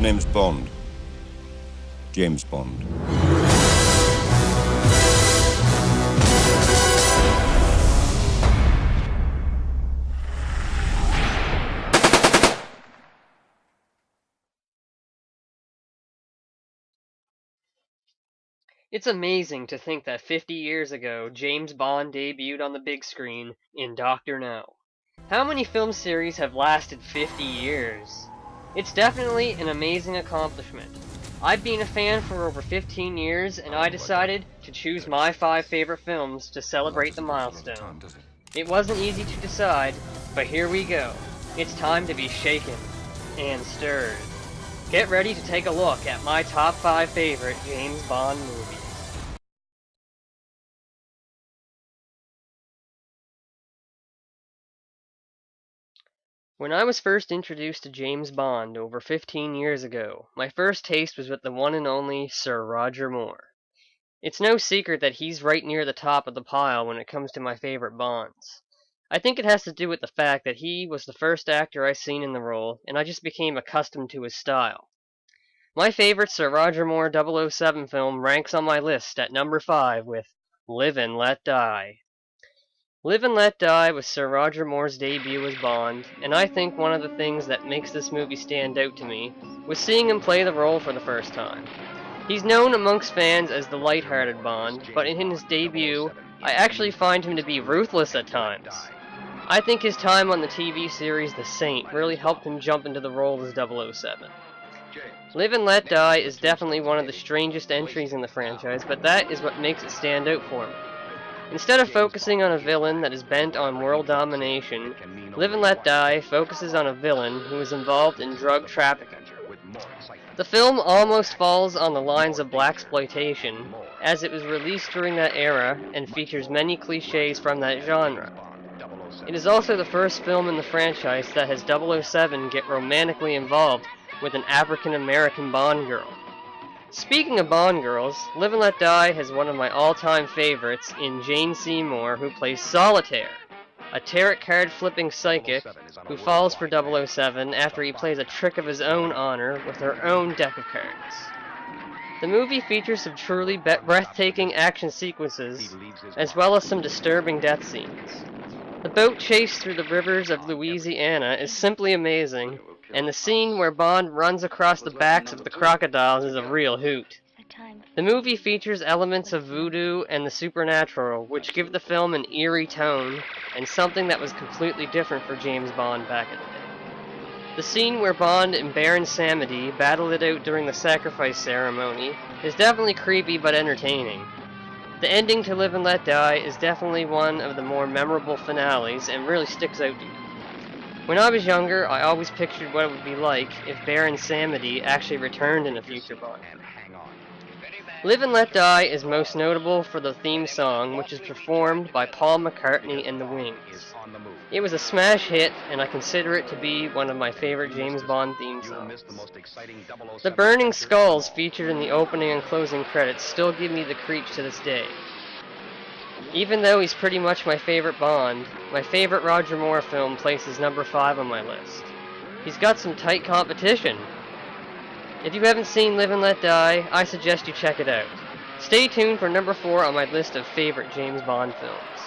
The name's Bond. James Bond. It's amazing to think that 50 years ago, James Bond debuted on the big screen in Dr. No. How many film series have lasted 50 years? It's definitely an amazing accomplishment. I've been a fan for over 15 years, and I decided to choose my 5 favorite films to celebrate the milestone. It wasn't easy to decide, but here we go. It's time to be shaken and stirred. Get ready to take a look at my top 5 favorite James Bond movies. When I was first introduced to James Bond over 15 years ago, my first taste was with the one and only Sir Roger Moore. It's no secret that he's right near the top of the pile when it comes to my favorite Bonds. I think it has to do with the fact that he was the first actor I seen in the role, and I just became accustomed to his style. My favorite Sir Roger Moore 007 film ranks on my list at number 5 with Live and Let Die. Live and Let Die was Sir Roger Moore's debut as Bond, and I think one of the things that makes this movie stand out to me was seeing him play the role for the first time. He's known amongst fans as the light-hearted Bond, but in his debut, I actually find him to be ruthless at times. I think his time on the TV series The Saint really helped him jump into the role as 007. Live and Let Die is definitely one of the strangest entries in the franchise, but that is what makes it stand out for me. Instead of focusing on a villain that is bent on world domination, Live and Let Die focuses on a villain who is involved in drug trafficking. The film almost falls on the lines of blaxploitation, as it was released during that era and features many cliches from that genre. It is also the first film in the franchise that has 007 get romantically involved with an African American Bond girl. Speaking of Bond girls, Live and Let Die has one of my all-time favorites in Jane Seymour, who plays Solitaire, a tarot card flipping psychic who falls for 007 after he plays a trick of his own honor with her own deck of cards. The movie features some truly breathtaking action sequences, as well as some disturbing death scenes. The boat chase through the rivers of Louisiana is simply amazing, and the scene where Bond runs across the backs of the crocodiles is a real hoot. The movie features elements of voodoo and the supernatural, which give the film an eerie tone and something that was completely different for James Bond back in the day. The scene where Bond and Baron Samedi battle it out during the sacrifice ceremony is definitely creepy but entertaining. The ending to Live and Let Die is definitely one of the more memorable finales and really sticks out to me. When I was younger, I always pictured what it would be like if Baron Samedi actually returned in a future Bond. Live and Let Die is most notable for the theme song, which is performed by Paul McCartney and the Wings. It was a smash hit, and I consider it to be one of my favorite James Bond theme songs. The burning skulls featured in the opening and closing credits still give me the creeps to this day. Even though he's pretty much my favorite Bond, my favorite Roger Moore film places number 5 on my list. He's got some tight competition. If you haven't seen Live and Let Die, I suggest you check it out. Stay tuned for number 4 on my list of favorite James Bond films.